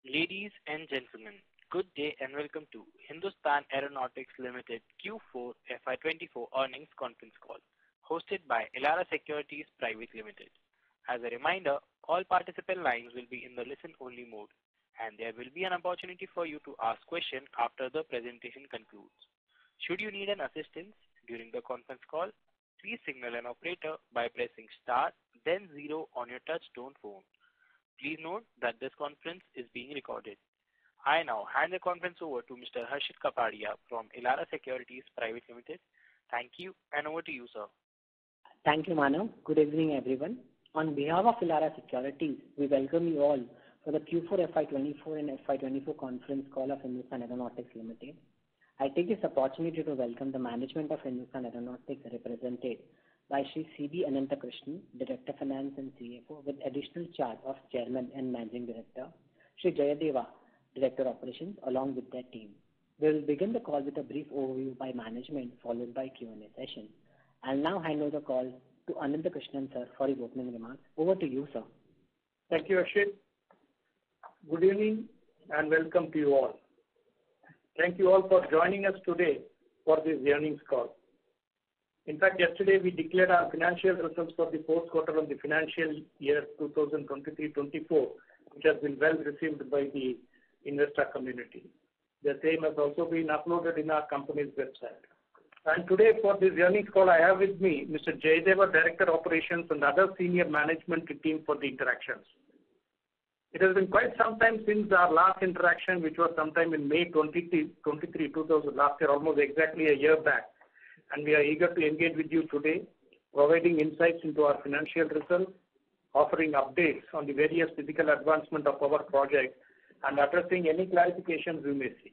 Ladies and gentlemen, good day and welcome to Hindustan Aeronautics Ltd Q4 FY24 earnings conference call, hosted by Elara Securities Private Limited. As a reminder, all participant lines will be in the listen-only mode, and there will be an opportunity for you to ask questions after the presentation concludes. Should you need an assistance during the conference call, please signal an operator by pressing star, then 0 on your touch-tone phone. Please note that this conference is being recorded. I now hand the conference over to Mr. Harshit Kapadia from Elara Securities Private Limited. Thank you, and over to you, sir. Thank you, Manav. Good evening, everyone. On behalf of Elara Securities, we welcome you all for the Q4 FY24 and FY24 conference call of Hindustan Aeronautics Ltd. I take this opportunity to welcome the management of Hindustan Aeronautics, represented by Shri C.B. Ananthakrishnan, Director Finance and CFO, with additional charge of Chairman and Managing Director, Shri Jayadeva, Director Operations, along with their team. We will begin the call with a brief overview by management, followed by Q&A session. I'll now hand over the call to Ananthakrishnan, sir, for his opening remarks. Over to you, sir. Thank you, Harshit. Good evening and welcome to you all. Thank you all for joining us today for this earnings call. In fact, yesterday we declared our financial results for the fourth quarter of the financial year 2023-24, which has been well received by the investor community. The same has also been uploaded in our company's website. And today for this earnings call, I have with me Mr. Jayadeva, Director Operations, and other senior management team for the interactions. It has been quite some time since our last interaction, which was sometime in May 2000 last year, almost exactly a year back. And we are eager to engage with you today, providing insights into our financial results, offering updates on the various physical advancement of our project, and addressing any clarifications you may see.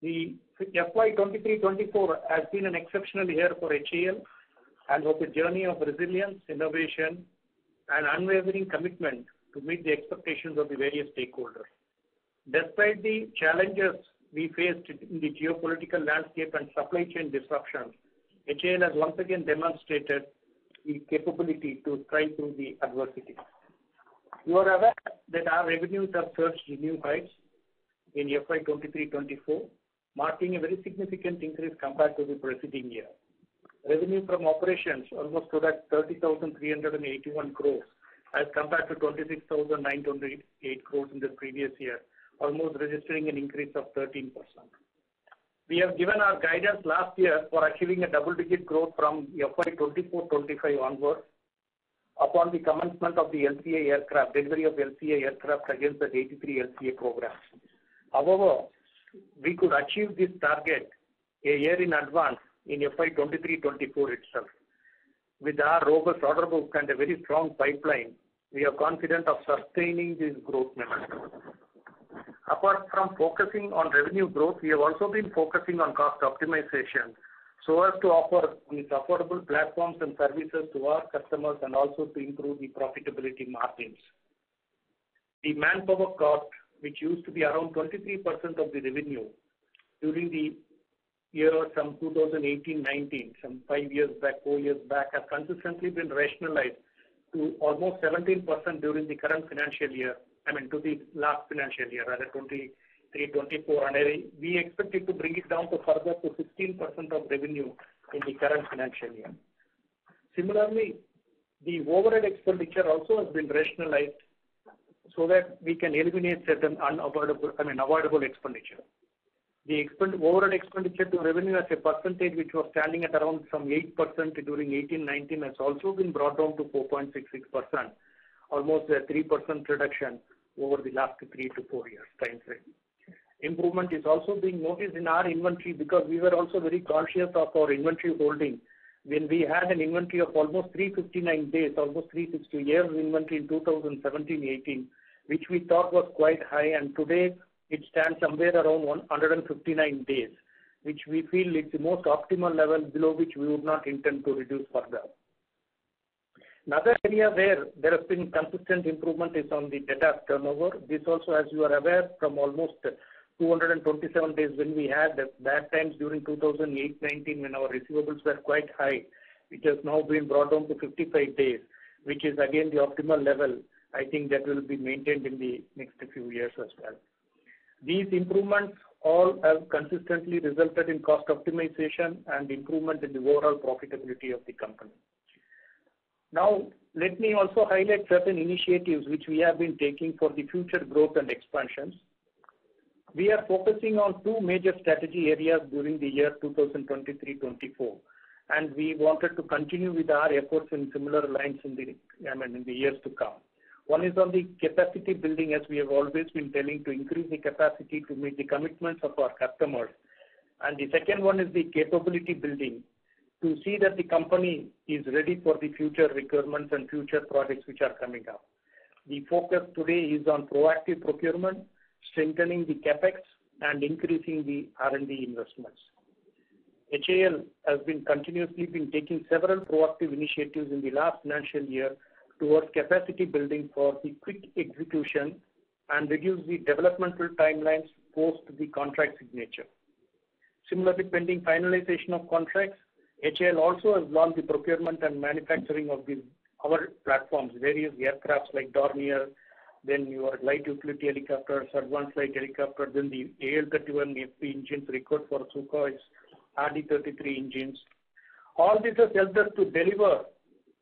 The FY2023-24 has been an exceptional year for HAL and was a journey of resilience, innovation, and unwavering commitment to meet the expectations of the various stakeholders. Despite the challenges we faced in the geopolitical landscape and supply chain disruptions, HAL has once again demonstrated the capability to thrive through the adversity. You are aware that our revenues have surged to new heights in FY23-24, marking a very significant increase compared to the preceding year. Revenue from operations almost stood at 30,381 crores as compared to 26,928 crores in the previous year, almost registering an increase of 13%. We have given our guidance last year for achieving a double-digit growth from FY24-25 onwards upon the commencement of the LCA aircraft, delivery of LCA aircraft against the 83 LCA programs. However, we could achieve this target a year in advance in FY23-24 itself. With our robust order book and a very strong pipeline, we are confident of sustaining this growth momentum. Apart from focusing on revenue growth, we have also been focusing on cost optimization so as to offer these affordable platforms and services to our customers and also to improve the profitability margins. The manpower cost, which used to be around 23% of the revenue during the year some 2018-19, some 5 years back, 4 years back, has consistently been rationalized to almost 17% during the current financial year. To the last financial year, rather 23-24, and we expect it to bring it down to further to 16% of revenue in the current financial year. Similarly, the overhead expenditure also has been rationalized so that we can eliminate certain avoidable expenditure. The overhead expenditure to revenue as a percentage, which was standing at around some 8% during 18-19, has also been brought down to 4.66%, almost a 3% reduction over the last 3 to 4 years time frame. Improvement is also being noticed in our inventory because we were also very conscious of our inventory holding. When we had an inventory of almost 359 days, almost 360 years inventory in 2017-18, which we thought was quite high, and today it stands somewhere around 159 days, which we feel is the most optimal level below which we would not intend to reduce further. Another area where there has been consistent improvement is on the data turnover. This also, as you are aware, from almost 227 days when we had bad times during 2008-19 when our receivables were quite high, which has now been brought down to 55 days, which is again the optimal level I think that will be maintained in the next few years as well. These improvements all have consistently resulted in cost optimization and improvement in the overall profitability of the company. Now, let me also highlight certain initiatives which we have been taking for the future growth and expansions. We are focusing on two major strategy areas during the year 2023-24, and we wanted to continue with our efforts in similar lines in the years to come. One is on the capacity building, as we have always been telling, to increase the capacity to meet the commitments of our customers. And the second one is the capability building, to see that the company is ready for the future requirements and future projects which are coming up. The focus today is on proactive procurement, strengthening the capex, and increasing the R&D investments. HAL has been continuously taking several proactive initiatives in the last financial year towards capacity building for the quick execution and reduce the developmental timelines post the contract signature. Similarly, pending finalization of contracts, HAL also has launched the procurement and manufacturing of our platforms, various aircrafts like Dornier, then your light utility helicopters, advanced light helicopter, then the AL-31 FP engines required for Sukhoi's RD-33 engines. All this has helped us to deliver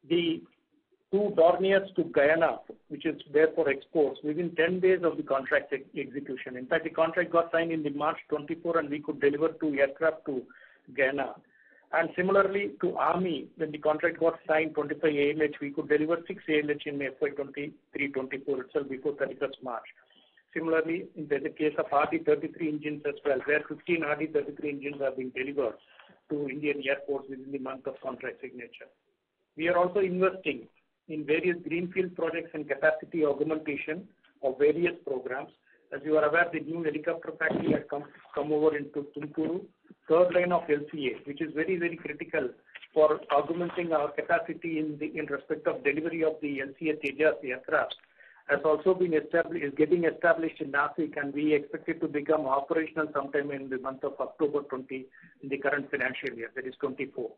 the two Dorniers to Guyana, which is there for exports, within 10 days of the contract execution. In fact, the contract got signed in March 24, and we could deliver 2 aircraft to Guyana. And similarly to Army, when the contract got signed, 25 ALH, we could deliver 6 ALH in FY2023-24 itself before 31st March. Similarly, in the case of RD-33 engines as well, where 15 RD-33 engines have been delivered to Indian Air Force within the month of contract signature. We are also investing in various greenfield projects and capacity augmentation of various programs. As you are aware, the new helicopter factory has come over into Tumkuru, third line of LCA, which is very, very critical for augmenting our capacity in respect of delivery of the LCA Tejas aircraft, has also been established, is getting established in Nashik, and we expect it to become operational sometime in the month of October 20 in the current financial year, that is 24.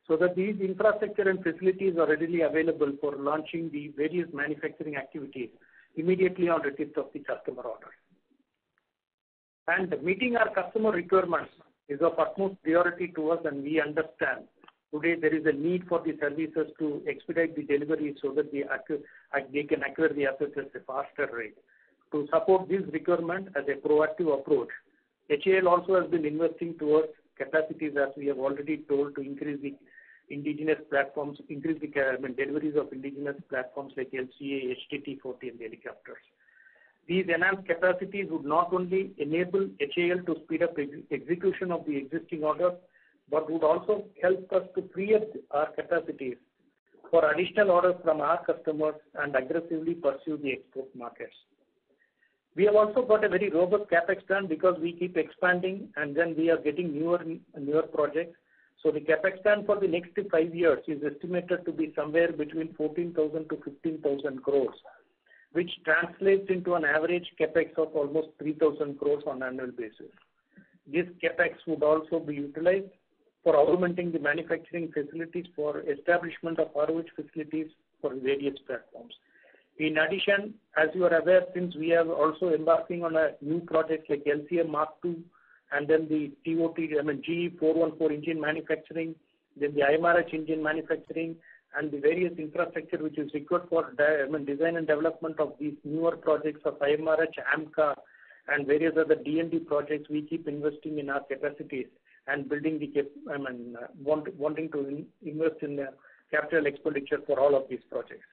So that these infrastructure and facilities are readily available for launching the various manufacturing activities immediately on receipt of the customer order. And meeting our customer requirements is of utmost priority to us, and we understand today there is a need for the services to expedite the delivery so that they can acquire the assets at a faster rate. To support this requirement as a proactive approach, HAL also has been investing towards capacities, as we have already told, to increase the indigenous platforms, increase the deliveries of indigenous platforms like LCA, HTT-40 and helicopters. These enhanced capacities would not only enable HAL to speed up execution of the existing orders, but would also help us to free up our capacities for additional orders from our customers and aggressively pursue the export markets. We have also got a very robust capex plan because we keep expanding and then we are getting newer projects. So the capex plan for the next 5 years is estimated to be somewhere between 14,000 to 15,000 crores, which translates into an average capex of almost 3,000 crores on an annual basis. This capex would also be utilized for augmenting the manufacturing facilities, for establishment of ROH facilities for various platforms. In addition, as you are aware, since we are also embarking on a new project like LCA Mark II, and then the TOT, GE 414 engine manufacturing, then the IMRH engine manufacturing, and the various infrastructure which is required for design and development of these newer projects of IMRH, AMCA, and various other D&D projects, we keep investing in our capacities and building the wanting to invest in the capital expenditure for all of these projects.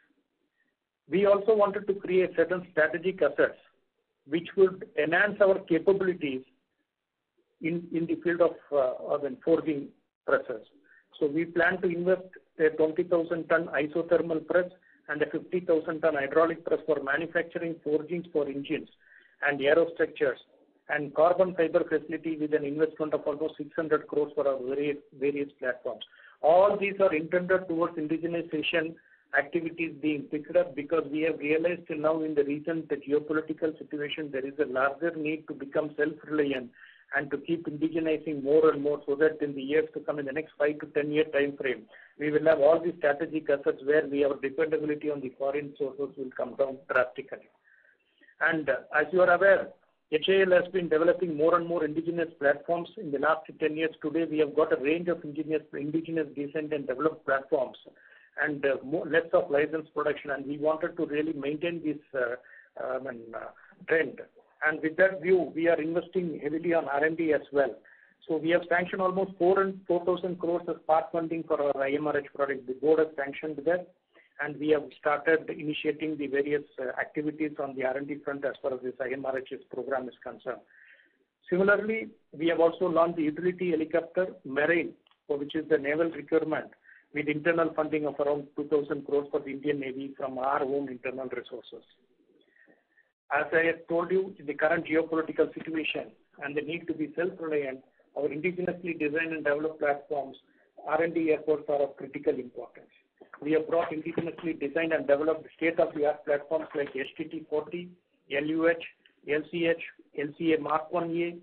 We also wanted to create certain strategic assets which would enhance our capabilities in the field of forging presses. So we plan to invest a 20,000-ton isothermal press and a 50,000-ton hydraulic press for manufacturing forgings for engines and aerostructures, and carbon fiber facility with an investment of almost 600 crores for our various platforms. All these are intended towards indigenization activities being picked up, because we have realized till now in the recent geopolitical situation there is a larger need to become self-reliant and to keep indigenizing more and more so that in the years to come, in the next 5 to 10 year time frame, we will have all these strategic assets where our dependability on the foreign sources will come down drastically. And as you are aware, HAL has been developing more and more indigenous platforms in the last 10 years. Today, we have got a range of indigenous designed and developed platforms and less of licensed production, and we wanted to really maintain this trend. And with that view, we are investing heavily on R&D as well. So we have sanctioned almost 4,000 crores as part funding for our IMRH product. The board has sanctioned that, and we have started initiating the various activities on the R&D front as far as this IMRH's program is concerned. Similarly, we have also launched the utility helicopter marine, which is the naval requirement, with internal funding of around 2,000 crores for the Indian Navy from our own internal resources. As I have told you, in the current geopolitical situation and the need to be self-reliant, our indigenously designed and developed platforms, R&D efforts are of critical importance. We have brought indigenously designed and developed state-of-the-art platforms like STT-40, LUH, LCH, LCA Mark 1A,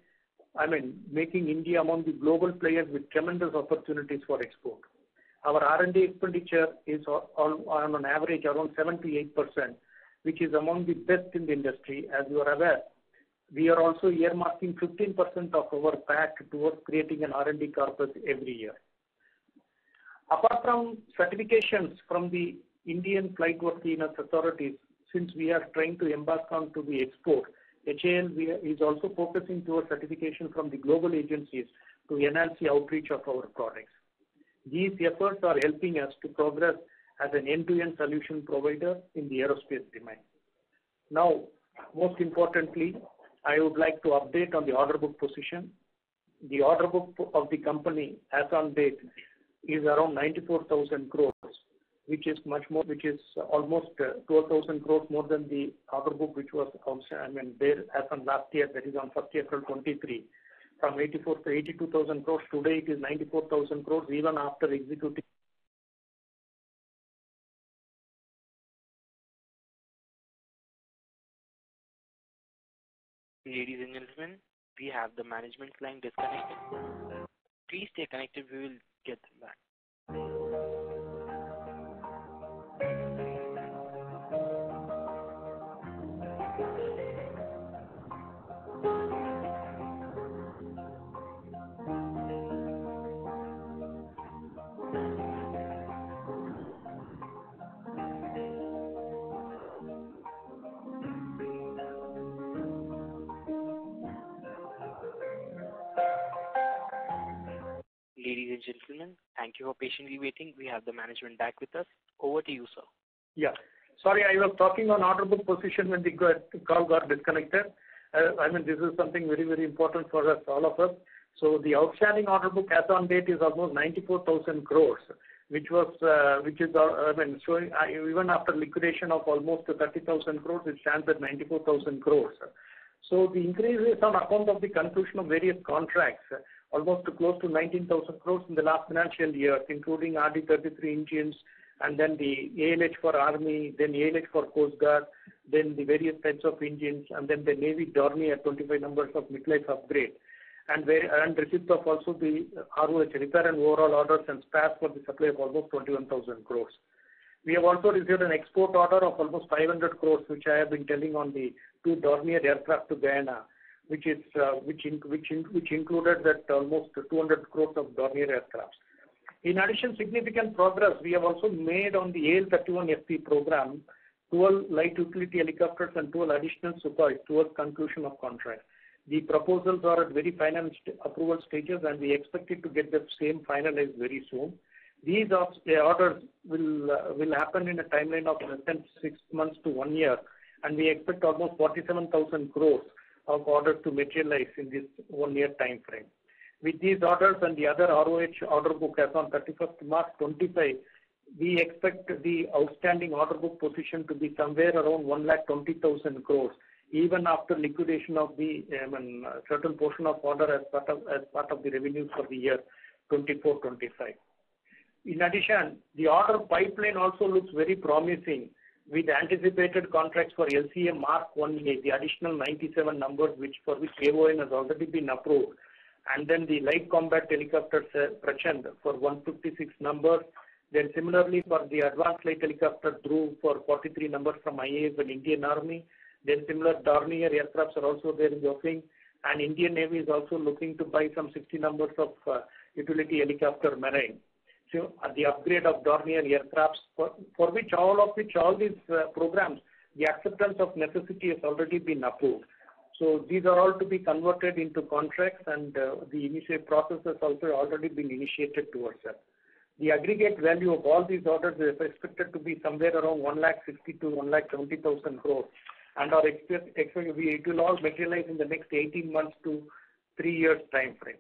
making India among the global players with tremendous opportunities for export. Our R&D expenditure is on an average around 7 to 8%, which is among the best in the industry. As you are aware, we are also earmarking 15% of our PAT towards creating an R&D corpus every year. Apart from certifications from the Indian flight worthiness authorities, since we are trying to embark on to the export, HAL is also focusing towards certification from the global agencies to enhance the outreach of our products. These efforts are helping us to progress as an end-to-end solution provider in the aerospace domain. Now, most importantly, I would like to update on the order book position. The order book of the company as on date is around 94,000 crores, which is almost 12,000 crores more than the order book which was there as on last year, that is on 1st April 23. From 84 to 82,000 crores, today it is 94,000 crores even after executing. Ladies and gentlemen, we have the management line disconnected. Please stay connected, we will get them back. Ladies and gentlemen, thank you for patiently waiting. We have the management back with us. Over to you, sir. Yeah. Sorry, I was talking on order book position when the call got disconnected. This is something very, very important for us, all of us. So the outstanding order book as on date is almost 94,000 crores, which is showing even after liquidation of almost 30,000 crores, it stands at 94,000 crores. So the increase is on account of the conclusion of various contracts, almost close to 19,000 crores in the last financial year, including RD-33 engines, and then the ALH for Army, then ALH for Coast Guard, then the various types of engines, and then the Navy Dornier 25 numbers of midlife upgrade, and receipt of also the ROH, repair and overall orders and spares for the supply of almost 21,000 crores. We have also received an export order of almost 500 crores, which I have been telling on the 2 Dornier aircraft to Guyana, which included that almost 200 crores of Dornier aircraft. In addition, significant progress we have also made on the AL-31FP program, 12 light utility helicopters and 12 additional Sukhoi towards conclusion of contract. The proposals are at very final approval stages, and we expect it to get the same finalized very soon. These orders will happen in a timeline of less than 6 months to 1 year, and we expect almost 47,000 crores of orders to materialize in this 1 year time frame. With these orders and the other ROH order book as on 31st March 25, we expect the outstanding order book position to be somewhere around 1,20,000 crores, even after liquidation of the certain portion of order as part of the revenues for the year 24-25. In addition, the order pipeline also looks very promising. with anticipated contracts for LCA Mark 1A, the additional 97 numbers for which AON has already been approved, and then the light combat helicopter Prachand for 156 numbers. Then similarly for the advanced light helicopter Dhruv for 43 numbers from IAF and Indian Army. Then similar Dornier aircrafts are also there in the offering, and Indian Navy is also looking to buy some 60 numbers of utility helicopter marine. So the upgrade of Dornier aircrafts for which all these programs, the acceptance of necessity has already been approved. So these are all to be converted into contracts, and the initial process has also already been initiated towards that. The aggregate value of all these orders is expected to be somewhere around 1,60,000 to 1,70,000 crores, and it will all materialize in the next 18 months to 3 years time frame.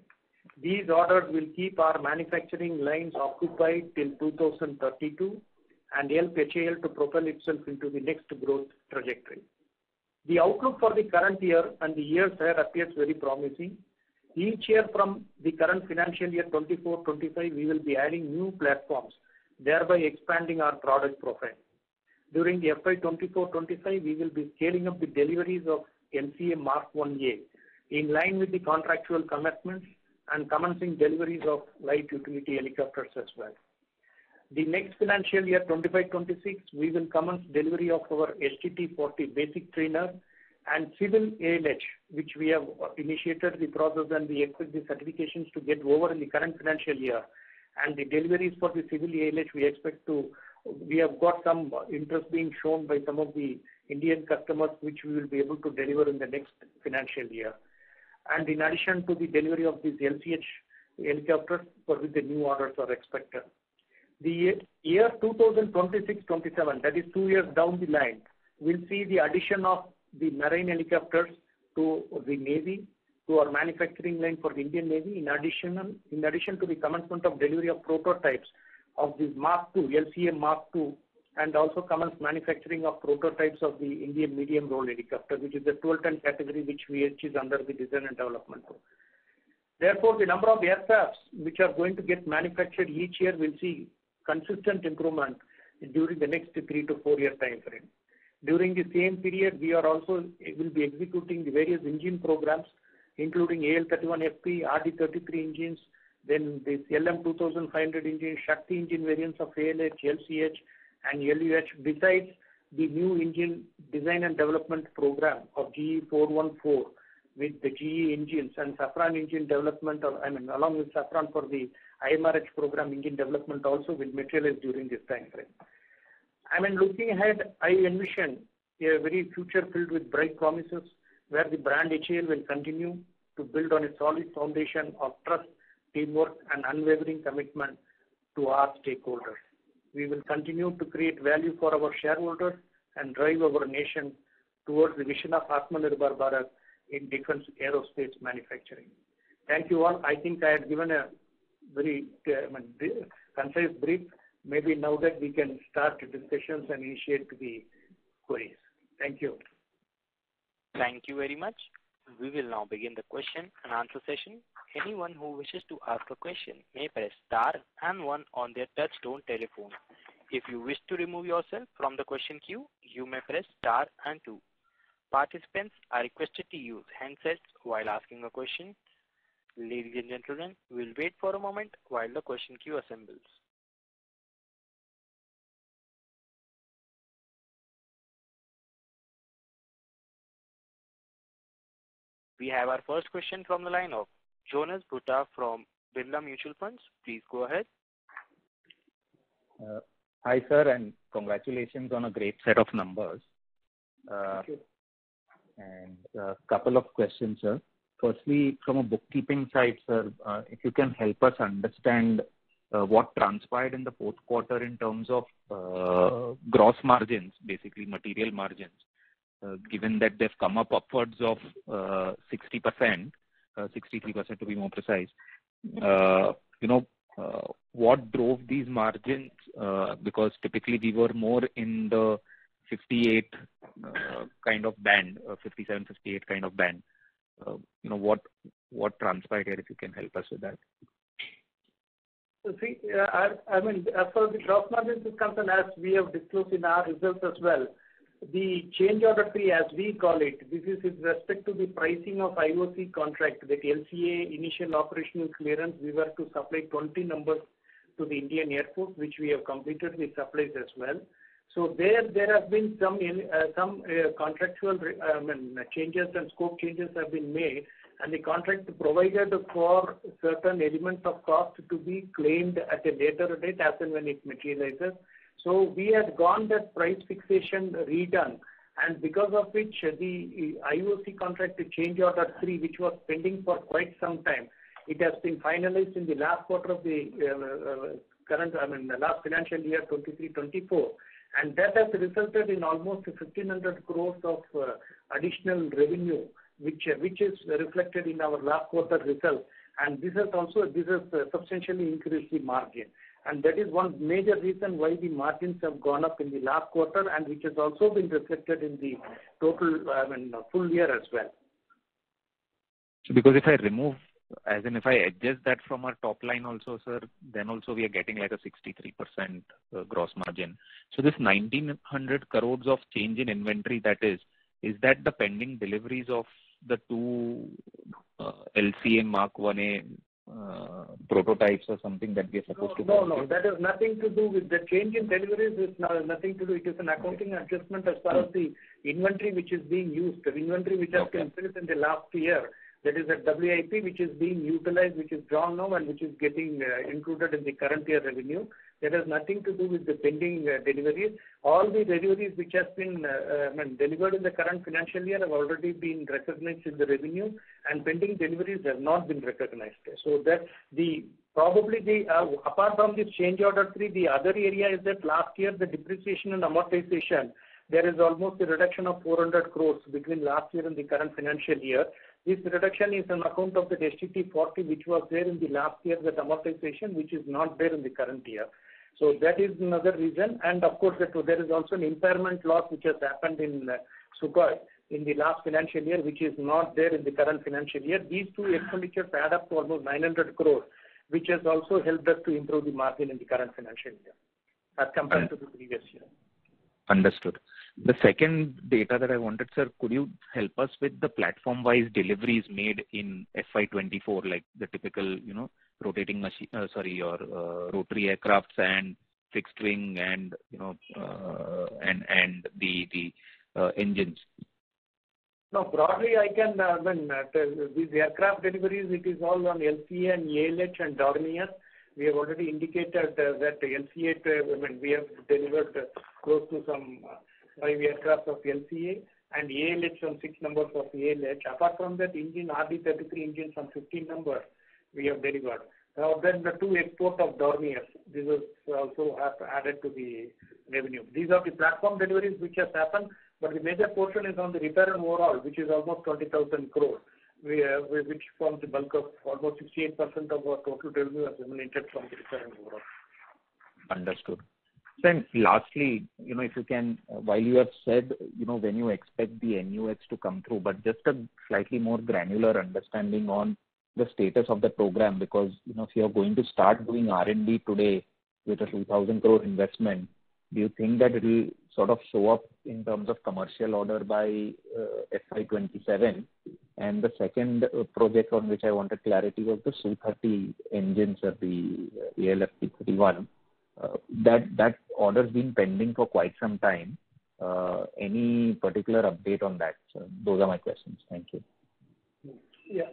These orders will keep our manufacturing lines occupied till 2032 and help HAL to propel itself into the next growth trajectory. The outlook for the current year and the years ahead appears very promising. Each year from the current financial year 24-25, we will be adding new platforms, thereby expanding our product profile. During the FY24-25, we will be scaling up the deliveries of LCA Mark 1A in line with the contractual commitments and commencing deliveries of light utility helicopters as well. The next financial year 25-26, we will commence delivery of our STT-40 basic trainer and civil ALH, which we have initiated the process, and we expect the certifications to get over in the current financial year. And the deliveries for the civil ALH, we have got some interest being shown by some of the Indian customers, which we will be able to deliver in the next financial year. And in addition to the delivery of these LCH helicopters, for which the new orders are expected. The year 2026-27, that is 2 years down the line, will see the addition of the marine helicopters to the Navy, to our manufacturing line for the Indian Navy, in addition to the commencement of delivery of prototypes of the Mark II, LCA Mark II, and also commence manufacturing of prototypes of the Indian medium role helicopter, which is the 12-ton category, which is under the design and development. Therefore, the number of aircrafts which are going to get manufactured each year will see consistent improvement during the next 3 to 4 year time frame. During the same period, will be executing the various engine programs, including AL31FP, RD33 engines, then this LM2500 engine, Shakti engine variants of ALH, LCH, and LUH, besides the new engine design and development program of GE414 with the GE engines and Safran engine development, along with Safran for the IMRH program engine development also will materialize during this time frame. Looking ahead, I envision a very future filled with bright promises, where the brand HAL will continue to build on a solid foundation of trust, teamwork, and unwavering commitment to our stakeholders. We will continue to create value for our shareholders and drive our nation towards the vision of Atmanirbhar Bharat in defense aerospace manufacturing. Thank you all. I think I had given a very concise brief. Maybe now that we can start discussions and initiate the queries. Thank you. Thank you very much. We will now begin the question and answer session. Anyone who wishes to ask a question may press star and 1 on their touch-tone telephone. If you wish to remove yourself from the question queue, you may press star and 2. Participants are requested to use handsets while asking a question. Ladies and gentlemen, we'll wait for a moment while the question queue assembles. We have our first question from the line of Jonas Bhutta from Birla Mutual Funds. Please go ahead. Hi, sir, and congratulations on a great set of numbers. Thank you. And a couple of questions, sir. Firstly, from a bookkeeping side, sir, if you can help us understand what transpired in the fourth quarter in terms of gross margins, basically material margins, given that they've come up upwards of 60%, 63% to be more precise. What drove these margins? Because typically we were more in the 58 kind of band, 57, 58 kind of band. What transpired here, if you can help us with that? See, I mean, as far as the gross margins is concerned, as we have disclosed in our results as well, the change order fee, as we call it, this is with respect to the pricing of IOC contract, that LCA initial operational clearance. We were to supply 20 numbers to the Indian Air Force, which we have completed the supplies as well. So there have been some contractual changes and scope changes have been made, and the contract provided for certain elements of cost to be claimed at a later date as and when it materializes. So we had gone that price fixation redone, and because of which the IOC contract change order 3, which was pending for quite some time, it has been finalized in the last quarter of the the last financial year 23-24, and that has resulted in almost 1,500 crores of additional revenue, which is reflected in our last quarter result, and this has substantially increased the margin. And that is one major reason why the margins have gone up in the last quarter, and which has also been reflected in the total, full year as well. So because if I remove, as in if I adjust that from our top line also, sir, then also we are getting like a 63% gross margin. So this 1,900 crores of change in inventory, is that the pending deliveries of the two LCA Mark 1A prototypes or something that we are supposed to do? No, that has nothing to do with the change in deliveries. It's nothing to do. It is an accounting adjustment as far as the inventory which is being used, the inventory which has been built in the last year. That is a WIP which is being utilized, which is drawn now, and which is getting included in the current year revenue. That has nothing to do with the pending deliveries. All the deliveries which has been delivered in the current financial year have already been recognized in the revenue, and pending deliveries have not been recognized. So that apart from this change order 3, the other area is that last year the depreciation and amortization, there is almost a reduction of 400 crores between last year and the current financial year. This reduction is on account of the STT 40, which was there in the last year, that amortization, which is not there in the current year. So that is another reason. And of course, there is also an impairment loss which has happened in Sukhoi in the last financial year, which is not there in the current financial year. These two expenditures add up to almost 900 crores, which has also helped us to improve the margin in the current financial year as compared to the previous year. Understood. The second data that I wanted, sir, could you help us with the platform-wise deliveries made in FY24, like the typical, rotating machine, rotary aircrafts and fixed wing and, and the engines? No, broadly I can, these aircraft deliveries, it is all on LCA and ALH and Dornier. We have already indicated that LCA, we have delivered close to some 5 aircraft of LCA, and ALH some 6 numbers of ALH. Apart from that, RD-33 engines some 15 numbers we have delivered. Now then the 2 export of Dornier, this is also added to the revenue. These are the platform deliveries which has happened, but the major portion is on the repair and overall, which is almost 20,000 crores. Which forms the bulk of almost 68% of our total revenue has emanated from the repair and overall. Understood. Then lastly, if you can, while you have said, when you expect the NUX to come through, but just a slightly more granular understanding on the status of the program, because, if you are going to start doing R&D today with a 2,000 crore investment, do you think that it will sort of show up in terms of commercial order by FY27? And the second project on which I wanted clarity was the Su-30 engines or the ALF-T31. That order's been pending for quite some time. Any particular update on that? So those are my questions. Thank you. Yeah,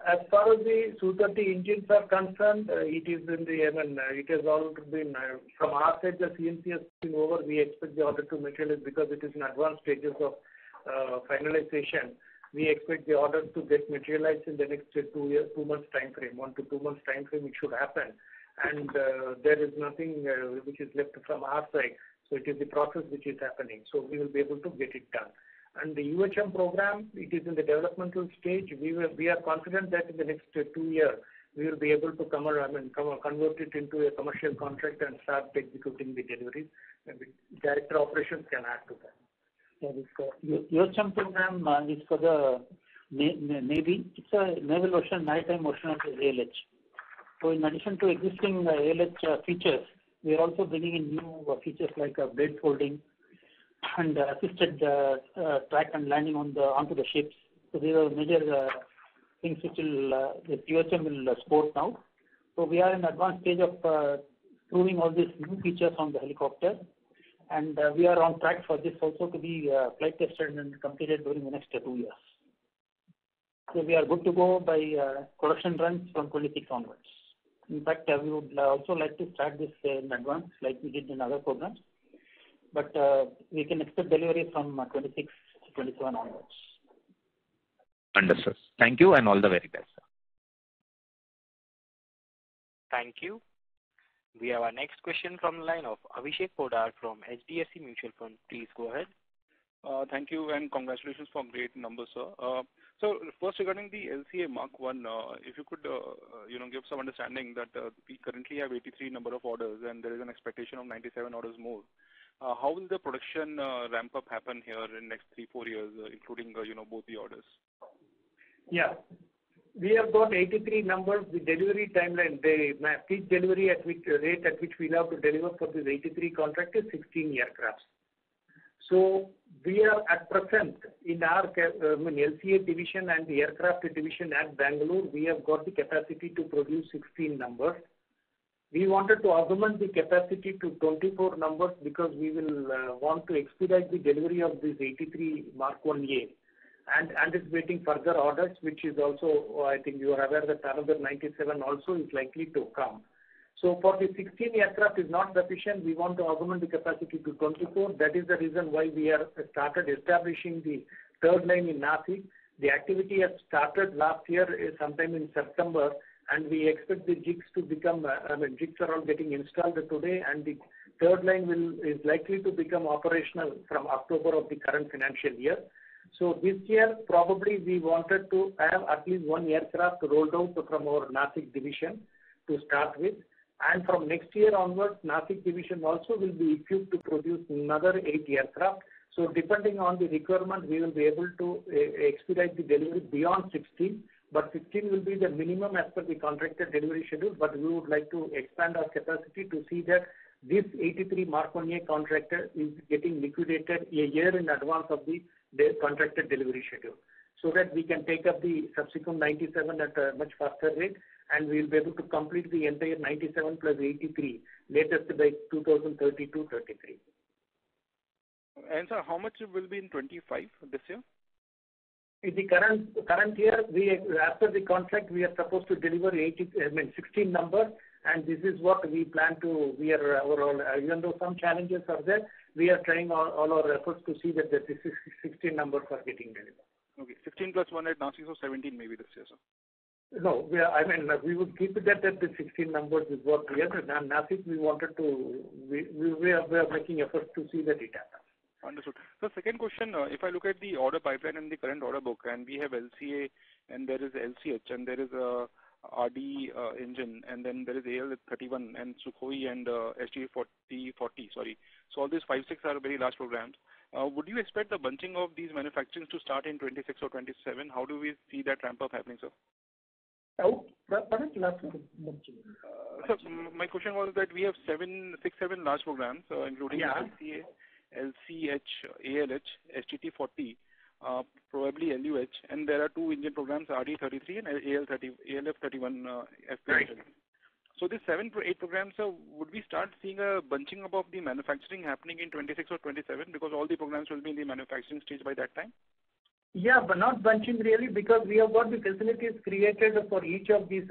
as far as the Su-30 engines are concerned, it is in the, it has all been, from our side, the CNC has been over. We expect the order to materialize because it is in advanced stages of finalization. We expect the order to get materialized in the next 2 months time frame, 1 to 2 months time frame it should happen. And there is nothing which is left from our side. So it is the process which is happening. So we will be able to get it done. And the UHM program, it is in the developmental stage. We are confident that in the next 2 years, we will be able to convert it into a commercial contract and start executing the deliveries. And the director of operations can add to that. UHM program is for the Navy. It's a naval ocean, maritime ocean of the ALH. So in addition to existing ALH features, we are also bringing in new features like blade folding and assisted track and landing onto the ships. So these are major things which the UHM will support now. So we are in advanced stage of proving all these new features on the helicopter, and we are on track for this also to be flight tested and completed during the next 2 years. So we are good to go by production runs from 26 onwards. In fact, we would also like to start this in advance like we did in other programs, but we can expect delivery from 26 to 27 onwards. Understood. Thank you and all the very best, sir. Thank you. We have our next question from the line of Abhishek Podar from HDFC Mutual Fund. Please go ahead. Thank you and congratulations for great numbers, sir. So first regarding the LCA Mark 1, if you could give some understanding that we currently have 83 number of orders and there is an expectation of 97 orders more. How will the production ramp up happen here in next 3-4 years, including both the orders? Yeah. We have got 83 numbers. The delivery timeline, the peak delivery rate at which we have to deliver for this 83 contract is 16 aircrafts. So we are at present in our LCA division and the aircraft division at Bangalore, we have got the capacity to produce 16 numbers. We wanted to augment the capacity to 24 numbers because we will want to expedite the delivery of this 83 Mark 1A. And anticipating further orders, which is also, I think you are aware that another 97 also is likely to come. So for the 16 aircraft is not sufficient. We want to augment the capacity to 24. That is the reason why we are started establishing the third line in Nashik. The activity has started last year, sometime in September, and we expect the jigs to become, jigs are all getting installed today, and the third line is likely to become operational from October of the current financial year. So this year, probably we wanted to have at least one aircraft rolled out from our Nashik division to start with. And from next year onwards, Nashik division also will be equipped to produce another 8 aircraft. So depending on the requirement, we will be able to expedite the delivery beyond 16. But 16 will be the minimum as per the contracted delivery schedule. But we would like to expand our capacity to see that this 83 Mark 1A contractor is getting liquidated a year in advance of the contracted delivery schedule, so that we can take up the subsequent 97 at a much faster rate, and we will be able to complete the entire 97 plus 83 latest by 2032-33. And sir, how much will be in 25 this year? In the current year, after the contract, we are supposed to deliver 16 numbers, and this is what we plan to. We are overall, even though some challenges are there, we are trying all our efforts to see that the 16 numbers are getting delivered. Okay, 16 plus 1 at Nashik, so 17 maybe this year, sir. No, we would keep it at the 16 numbers is what we have. And Nashik, we wanted to, we are making efforts to see that it happens. Understood. So second question, if I look at the order pipeline and the current order book, and we have LCA and there is LCH and there is a RD engine, and then there is AL-31 and Sukhoi and SG-40, sorry. So all these 5-6 are very large programs. Would you expect the bunching of these manufacturing to start in 26 or 27? How do we see that ramp up happening, sir? So my question was that we have 7 large programs, including LCA, LCH, ALH, SGT-40, probably LUH, and there are 2 engine programs, RD-33 and ALF-31 FP. So these 7 to 8 programs, would we start seeing a bunching up of the manufacturing happening in 26 or 27 because all the programs will be in the manufacturing stage by that time? Yeah, but not bunching really, because we have got the facilities created for each of these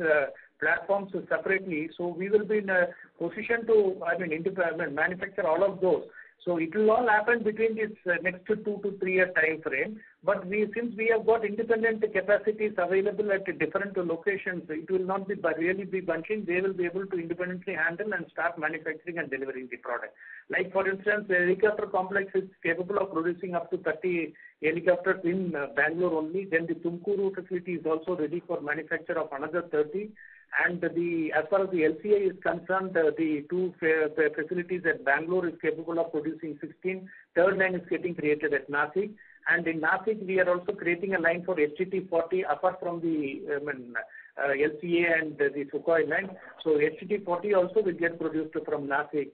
platforms separately. So we will be in a position to, manufacture all of those. So it will all happen between this next 2 to 3 year time frame. But since we have got independent capacities available at different locations, it will not be really be bunching. They will be able to independently handle and start manufacturing and delivering the product. Like for instance, the helicopter complex is capable of producing up to 30 helicopters in Bangalore only. Then the Tumkuru facility is also ready for manufacture of another 30. And as far as the LCA is concerned, the 2 facilities at Bangalore is capable of producing 16. Third line is getting created at Nashik. And in Nashik, we are also creating a line for HTT-40 apart from the LCA and the Sukhoi line. So HTT-40 also will get produced from Nashik.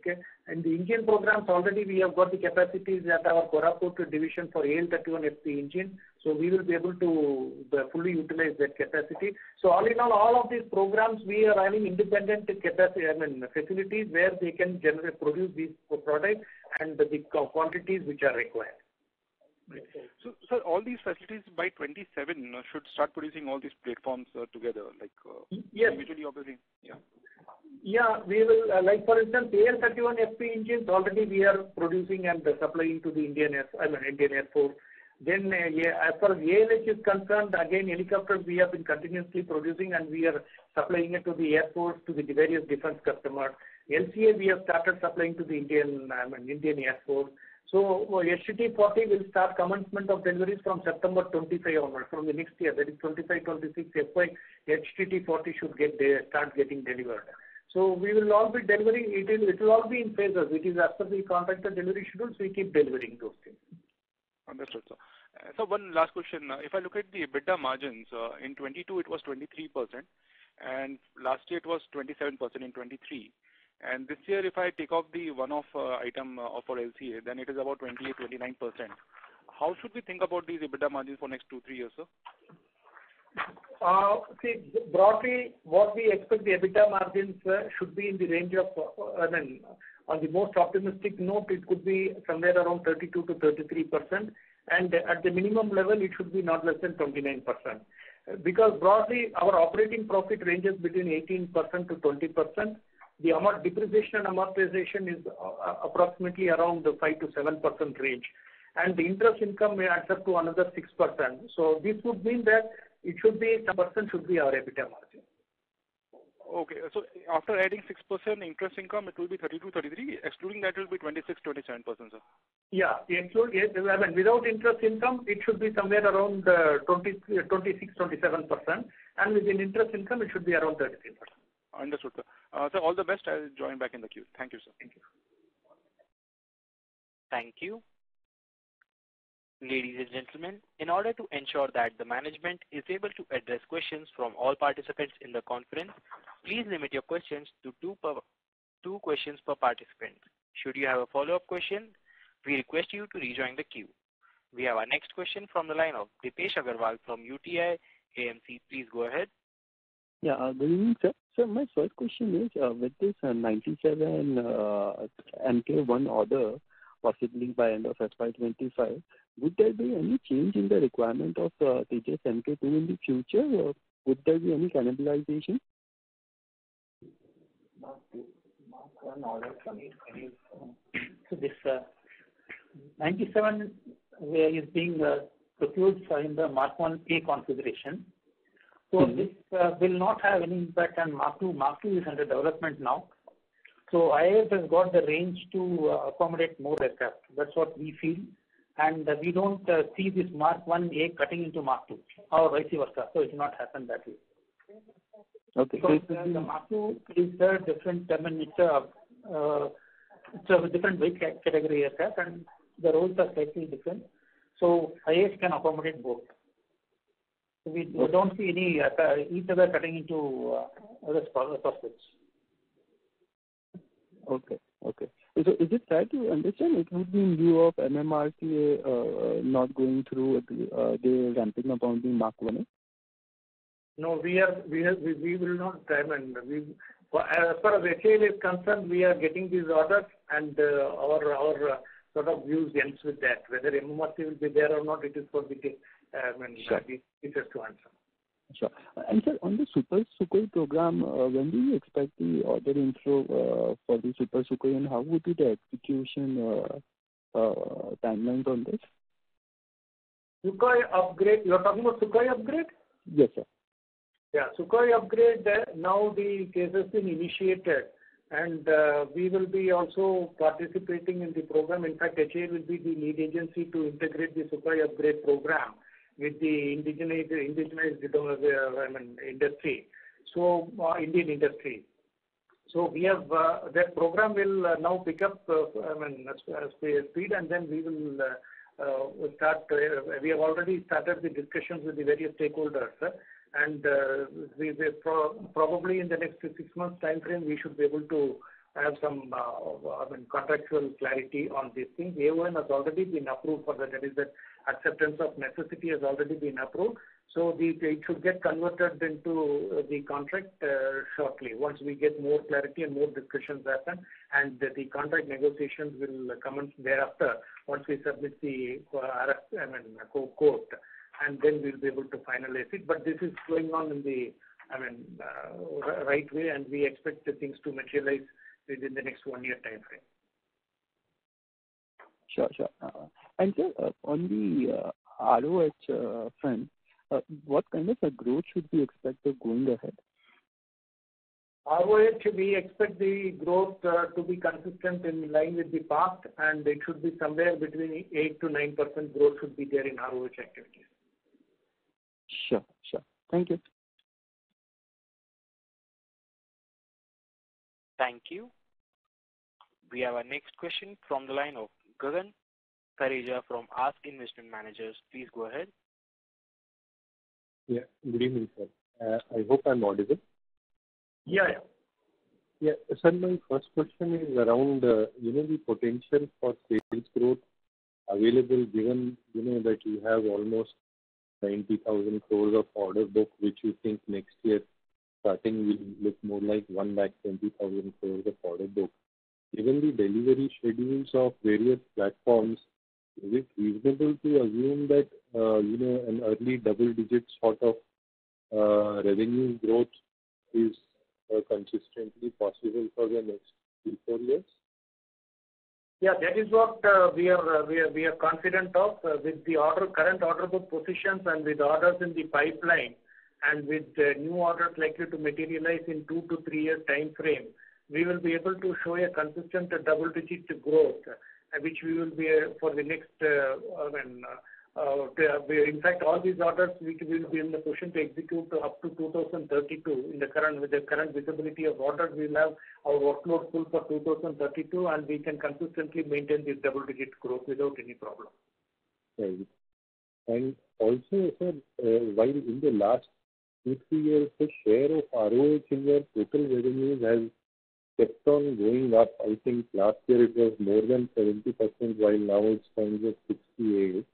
And the engine programs, already we have got the capacities at our Koraput division for AL-31FP engine. So we will be able to fully utilize that capacity. So all in all of these programs, we are having independent capacity, facilities where they can produce these products and the quantities which are required. So, sir, all these facilities by 27 should start producing all these platforms together, like yes. individually, obviously. Yeah. Yeah, we will, like for instance, AL-31FP engines already we are producing and supplying to the Indian Air Force. Then as far as ALH is concerned, again helicopters we have been continuously producing and we are supplying it to the Air Force, to the various defense customers. LCA we have started supplying to the Indian Air Force. So HTT-40 will start commencement of deliveries from September 25 onwards, from the next year, that is 25-26 FY, HTT-40 should start getting delivered. So we will all be delivering, it will all be in phases. It is as per the contractor delivery schedules, we keep delivering those things. Understood, sir. So one last question. If I look at the EBITDA margins, in 22 it was 23%, and last year it was 27% in 23. And this year, if I take off the one-off item for LCA, then it is about 28-29%. How should we think about these EBITDA margins for next 2-3 years, sir? See, broadly, what we expect the EBITDA margins should be in the range of, on the most optimistic note, it could be somewhere around 32 to 33%, and at the minimum level, it should be not less than 29%. Because broadly, our operating profit ranges between 18% to 20%. The depreciation and amortization is approximately around the 5 to 7% range, and the interest income may add up to another 6%. So this would mean that it should be 10% should be our EBITDA margin. Okay, so after adding 6% interest income, it will be 32, 33. Excluding that, it will be 26, 27%, sir. Yeah, without interest income, it should be somewhere around 26, 27%, and with an interest income, it should be around 33%. Understood, sir. So all the best. I'll join back in the queue. Thank you, sir. Thank you. Thank you. Ladies and gentlemen, in order to ensure that the management is able to address questions from all participants in the conference, please limit your questions to two questions per participant. Should you have a follow-up question, we request you to rejoin the queue. We have our next question from the line of Dipesh Agarwal from UTI AMC. Please go ahead. Yeah, good evening, sir. So my first question is, with this 97 MK1 order, possibly by end of FY25, would there be any change in the requirement of Tejas MK2 in the future, or would there be any cannibalization? So this 97 is being procured in the Mark 1A configuration. So this will not have any impact on Mark 2. Mark 2 is under development now. So IAS has got the range to accommodate more aircraft. That's what we feel. And we don't see this Mark 1A cutting into Mark 2 or vice versa. So it will not happen that way. Okay. So the Mark 2 is a different, it's a different weight category aircraft, and the roles are slightly different. So IAS can accommodate both. We don't see any each other cutting into other prospects. Okay. So is it fair to understand it would be in lieu of MMRCA not going through the ramping up on the Mark 1A? No, we will not. As far as HAL is concerned, we are getting these orders, and our sort of views ends with that. Whether MMRC will be there or not, it is for the teachers to answer. Sure. And sir, on the Super Sukhoi program, when do you expect the order inflow for the Super Sukhoi, and how would be the execution timelines on this? Sukhoi upgrade, you are talking about Sukhoi upgrade? Yes, sir. Yeah, Sukhoi upgrade, now the case has been initiated, and we will be also participating in the program. In fact, HAL will be the lead agency to integrate the Sukhoi upgrade program with the indigenized industry, so Indian industry. So we have that program will now pick up speed, and then we will we have already started the discussions with the various stakeholders, and we probably in the next 6 months time frame we should be able to have some contractual clarity on these things. The AON has already been approved for that. That is, that acceptance of necessity has already been approved. So it should get converted into the contract shortly. Once we get more clarity and more discussions happen, and the contract negotiations will commence thereafter. Once we submit the court, and then we'll be able to finalize it. But this is going on in the right way, and we expect the things to materialize within the next 1 year time frame. Sure. And sir, on the ROH front, what kind of a growth should we expect going ahead? ROH, we expect the growth to be consistent in line with the past, and it should be somewhere between 8 to 9% growth should be there in ROH activities. Sure. Thank you. Thank you. We have our next question from the line of Gagan Pareja from Ask Investment Managers. Please go ahead. Yeah, good evening, sir. I hope I'm audible. Yeah. Sir, my first question is around, the potential for sales growth available given, that you have almost 90,000 crores of order book, which you think next year starting will look more like 1,20,000 crores of order book. Given the delivery schedules of various platforms, is it reasonable to assume that, an early double-digit sort of revenue growth is consistently possible for the next 3-4 years? Yeah, that is what we are confident of with the current order book positions and with orders in the pipeline, and with new orders likely to materialize in 2 to 3 year time frame. We will be able to show a consistent double-digit growth, which we will be for the next. In fact, all these orders we will be in the position to execute up to 2032. With the current visibility of orders, we will have our workload full for 2032, and we can consistently maintain this double-digit growth without any problem. Right. And also, sir, while in the last 2-3 years, the share of ROH in your total revenues has kept on going up. I think last year it was more than 70%, while now it stands at 68%.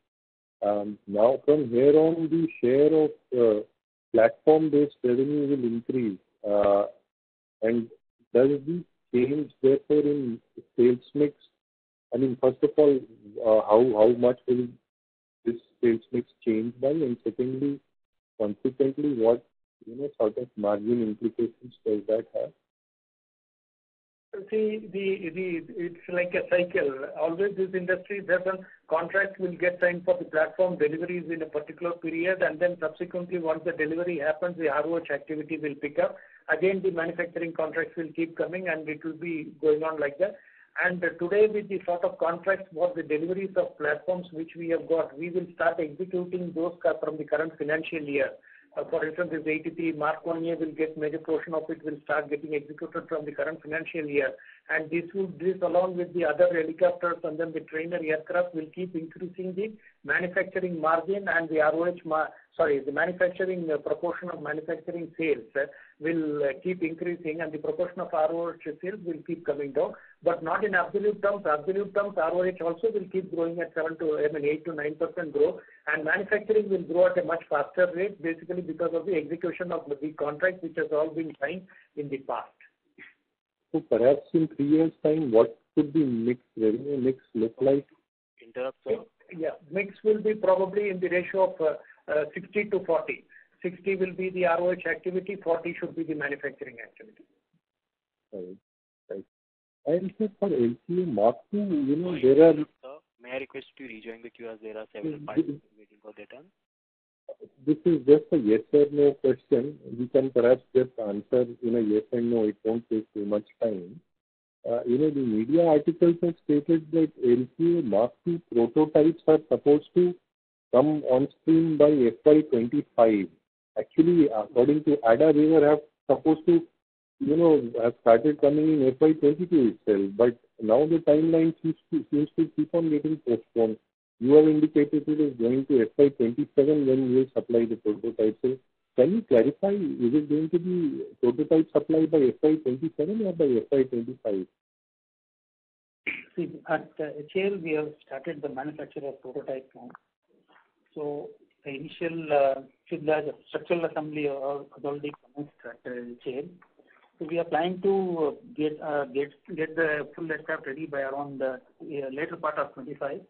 Now from here on, the share of platform-based revenue will increase. And does this change therefore in sales mix? I mean, first of all, how much will this sales mix change by? And secondly, consequently, what sort of margin implications does that have? See, it's like a cycle. Always this industry, certain contracts will get signed for the platform deliveries in a particular period, and then subsequently once the delivery happens, the ROH activity will pick up. Again, the manufacturing contracts will keep coming, and it will be going on like that. And today with the sort of contracts for the deliveries of platforms which we have got, we will start executing those from the current financial year. For instance, this 83 Mark 1A will get major portion of it will start getting executed from the current financial year. And this along with the other helicopters and then the trainer aircraft will keep increasing the manufacturing margin, and the the manufacturing proportion of manufacturing sales will keep increasing, and the proportion of ROH sales will keep coming down, but not in absolute terms. Absolute terms, ROH also will keep growing at 8 to 9% growth, and manufacturing will grow at a much faster rate, basically because of the execution of the contracts which has all been signed in the past. So perhaps in 3 years' time, what could the revenue mix look like? Interrupt, sir. Yeah, mix will be probably in the ratio of 60 to 40. 60 will be the ROH activity, 40 should be the manufacturing activity. Right. And so for LCA Mark II, there are... Sir, may I request you to rejoin the queue as there are several participants waiting for their turn? This is just a yes or no question. You can perhaps just answer in a yes and no. It won't take too much time. The media articles have stated that LCA Mark II prototypes are supposed to come on stream by FY2025. Actually, according to ADA, they were supposed to, have started coming in FY2022 itself. But now the timeline seems to keep on getting postponed. you have indicated it is going to FY27 when you will supply the prototype. So can you clarify, is it going to be prototype supply by FY27 or by FY25? See, at HAL, we have started the manufacture of prototype now. So the initial structural assembly has already commenced at HAL. So we are planning to get the full aircraft ready by around the later part of 25.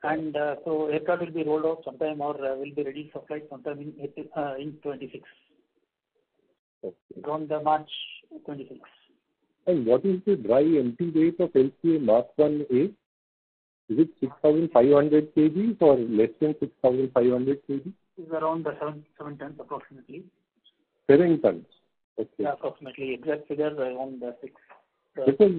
And so aircraft will be rolled out sometime or will be ready for flight sometime in 26. Okay. Around the March 26. And what is the dry empty weight of LCA Mark 1A? Is it 6,500 kg or less than 6,500 kg? It's around the 7 tons approximately. 7 tons. Okay. Yeah, approximately. Exact figure around 6. Because,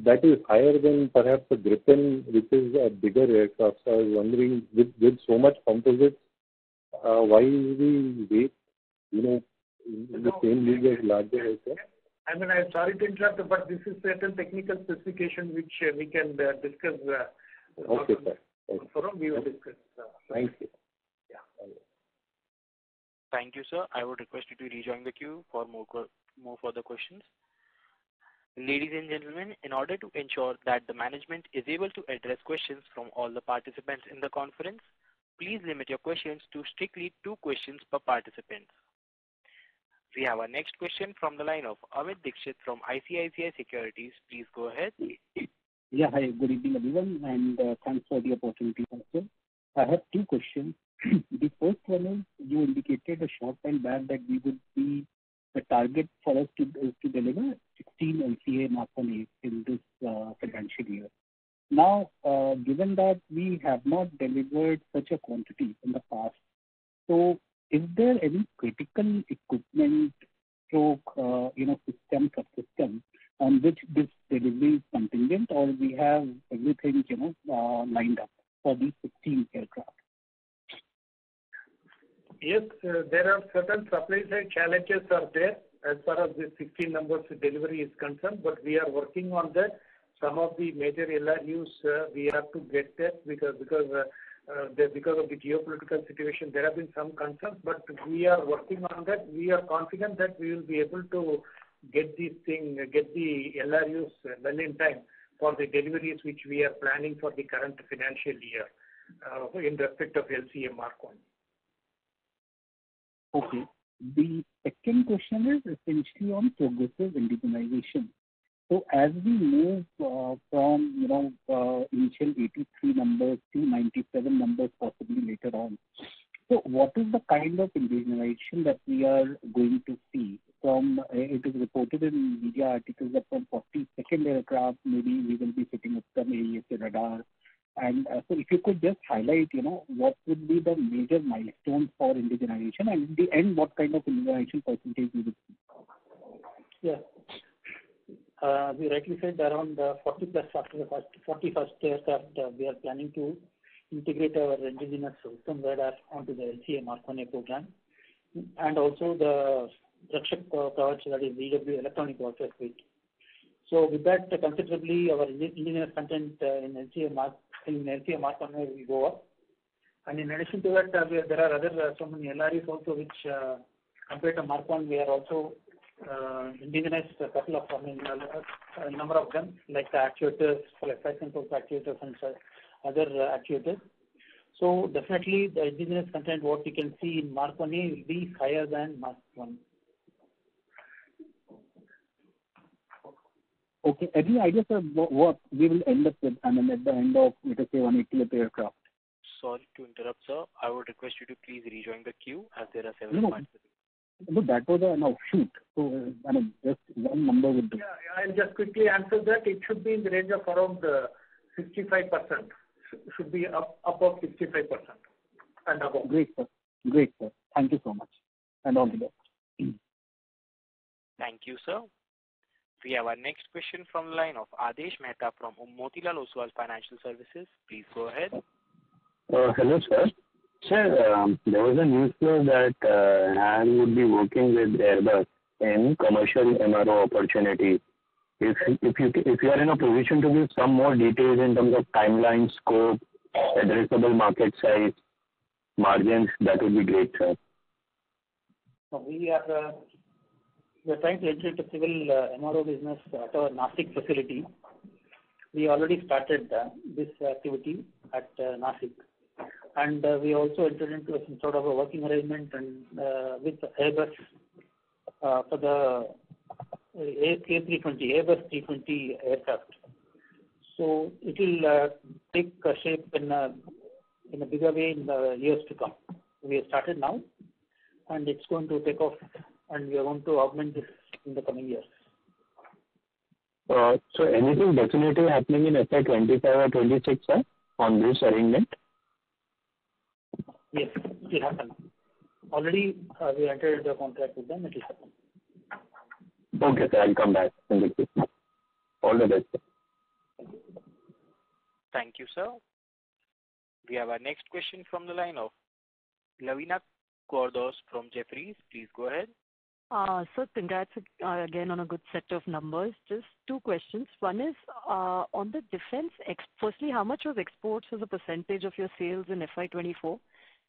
that is higher than perhaps a Gripen, which is a bigger aircraft. So I was wondering, with so much composites, why is the weight, in the same league as larger aircraft? I'm sorry to interrupt, but this is certain technical specification which we can discuss. Okay, sir. Okay. Forum, we will discuss. Thank you. Yeah. Thank you, sir. I would request you to rejoin the queue for more further questions. Ladies and gentlemen, in order to ensure that the management is able to address questions from all the participants in the conference, please limit your questions to strictly 2 questions per participant. We have our next question from the line of Amit Dixit from ICICI Securities. Please go ahead. Yeah, hi. Good evening, everyone, and thanks for the opportunity. Also, I have 2 questions. The first one is, you indicated a short time back that we would be the target for us to deliver 16 LCA Mark 1A in this financial year. Now, given that we have not delivered such a quantity in the past, so is there any critical equipment system, subsystem on which this delivery is contingent, or we have everything lined up for these 16 aircraft? Yes, there are certain supply side challenges are there as far as the 16 numbers delivery is concerned, but we are working on that. Some of the major LRUs we have to get that because of the geopolitical situation, there have been some concerns, but we are working on that. We are confident that we will be able to get the LRUs well in time for the deliveries which we are planning for the current financial year in respect of LCA Mark 1. Okay. The second question is essentially on progressive indigenization. So as we move from initial 83 numbers to 97 numbers possibly later on, so what is the kind of indigenization that we are going to see? From it is reported in media articles that from 42nd aircraft maybe we will be setting up some AESA radar. And so if you could just highlight, what would be the major milestones for indigenization, and in the end, what kind of indigenization percentage we would see? Yeah. We rightly said around 40 plus after the 41st aircraft, we are planning to integrate our indigenous system radar onto the LCA Mark 1A program, and also the Rakshak Kavach, that is EW electronic warfare suite. So with that, considerably our indigenous content in LCA Mark 1A will go up. And in addition to that, there are other so many LREs also which compared to Mark 1, we are also indigenized a couple of a number of them, like the actuators, for flight control actuators and other actuators. So definitely the indigenous content what we can see in Mark 1A will be higher than Mark 1. Okay. Any idea, sir, what we will end up with, at the end of, let us say, 180th aircraft? Sorry to interrupt, sir. I would request you to please rejoin the queue as there are several participants. No, that was an offshoot. So, just one number would do. Yeah, I'll just quickly answer that. It should be in the range of around 65%. Should be above 65% and above. Great, sir. Great, sir. Thank you so much. And all the best. Thank you, sir. We have our next question from the line of Adesh Mehta from Motilal Oswal Financial Services. Please go ahead. Hello, sir. Sir, there was a news flow that HAL would be working with Airbus in commercial MRO opportunity. If you are in a position to give some more details in terms of timeline, scope, addressable market size, margins, that would be great, sir. We are trying to enter into civil MRO business at our Nashik facility. We already started this activity at Nashik, and we also entered into some sort of a working arrangement and with Airbus for the A320, Airbus 320 aircraft. So it will take shape in a bigger way in the years to come. We have started now, and it's going to take off, and we are going to augment this in the coming years. So anything definitive happening in FY25 or 26, sir, on this arrangement? Yes, it will happen. Already we entered the contract with them. It will happen. Okay, sir. I'll come back in the queue. All the best, sir. Thank you, sir. We have our next question from the line of Lavina Cordos from Jefferies. Please go ahead. So congrats again on a good set of numbers. Just two questions. One is on the defense. Firstly, how much was exports as a percentage of your sales in FY24?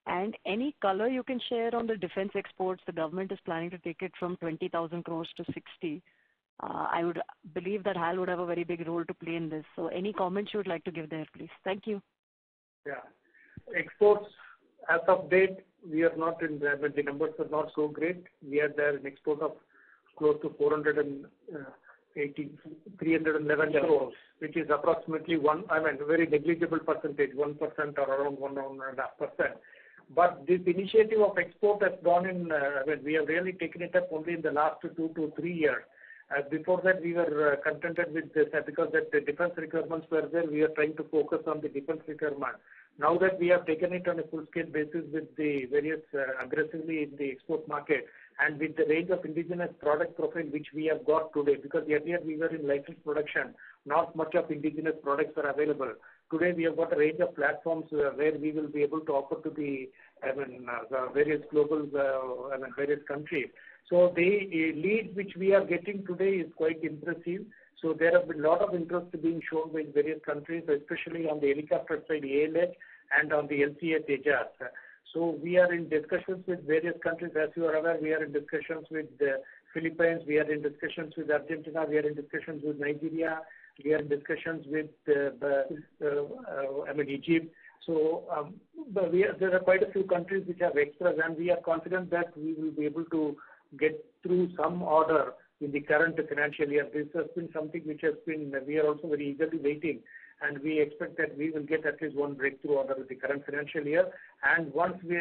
And any color you can share on the defense exports? The government is planning to take it from 20,000 crores to 60. I would believe that HAL would have a very big role to play in this. So any comments you would like to give there, please? Thank you. Yeah. Exports, as of date, we are not in the numbers are not so great. We are there in export of close to 311 crores, which is approximately very negligible percentage, 1% or around 1.5%. But this initiative of export has gone in, we have really taken it up only in the last 2 to 3 years. Before that, we were contented with this because that the defense requirements were there. We are trying to focus on the defense requirement. Now that we have taken it on a full-scale basis with the various aggressively in the export market and with the range of indigenous product profile which we have got today, because earlier we were in licensed production, not much of indigenous products are available. Today we have got a range of platforms where we will be able to offer to the various global various countries. So the lead which we are getting today is quite impressive. So there have been a lot of interest being shown by various countries, especially on the helicopter side, ALH, and on the LCA Tejas. So we are in discussions with various countries. As you are aware, we are in discussions with the Philippines, we are in discussions with Argentina, we are in discussions with Nigeria, we are in discussions with Egypt. So there are quite a few countries which have extras, and we are confident that we will be able to get through some order in the current financial year. This has been something which has been, we are also very eagerly waiting, and we expect that we will get at least one breakthrough order in the current financial year. And once we